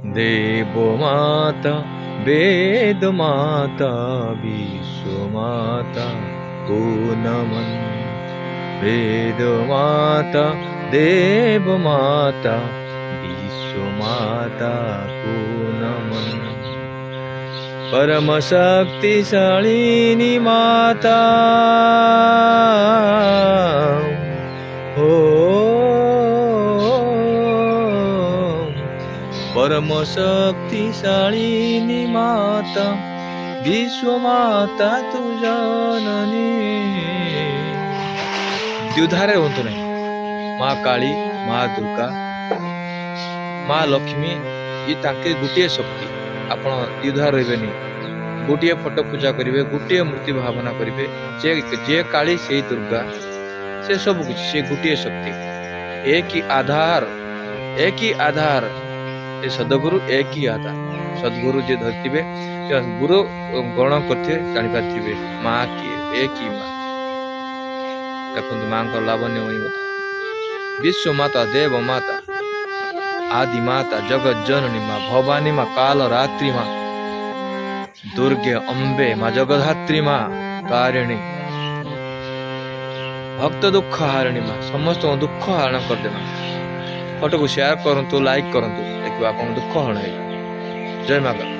देव माता वेद माता विश्व माता को नमन। वेद माता देव माता विश्व माता को नमन। परम शक्तिशालिनी माता हो, परम शक्तिशालिनी माता विश्व माता तु जननी। द्विधारे हूँ नहीं, माँ काली, माँ दुर्गा, माँ लक्ष्मी ये तांके गोटे शक्ति। आपण द्विधा रही, गोटे फोटो पूजा करेंगे, गोटे मूर्ति भावना करेंगे, जे काली से दुर्गा से सब कुछ से गोटे शक्ति। एक ही आधार, एक ही आधार। ये सदगुरु एक ही आधार। सदगुरु जे धरती गुरु गण करते जापारे माँ किए, एक ही माँ। देखते माँ को लावण्य विश्व माता देव माता आदि माता जगत जननी माँ भवानी माँ काल रात्रि माँ दुर्गे अम्बे माँ जगधात्री माँ तारिणी भक्त दुख हारिणी माँ समस्त दुख हरण कर दे। फोटो को शेयर करंतु, लाइक करंतु, देखिए आप दुख हरण। जय माता।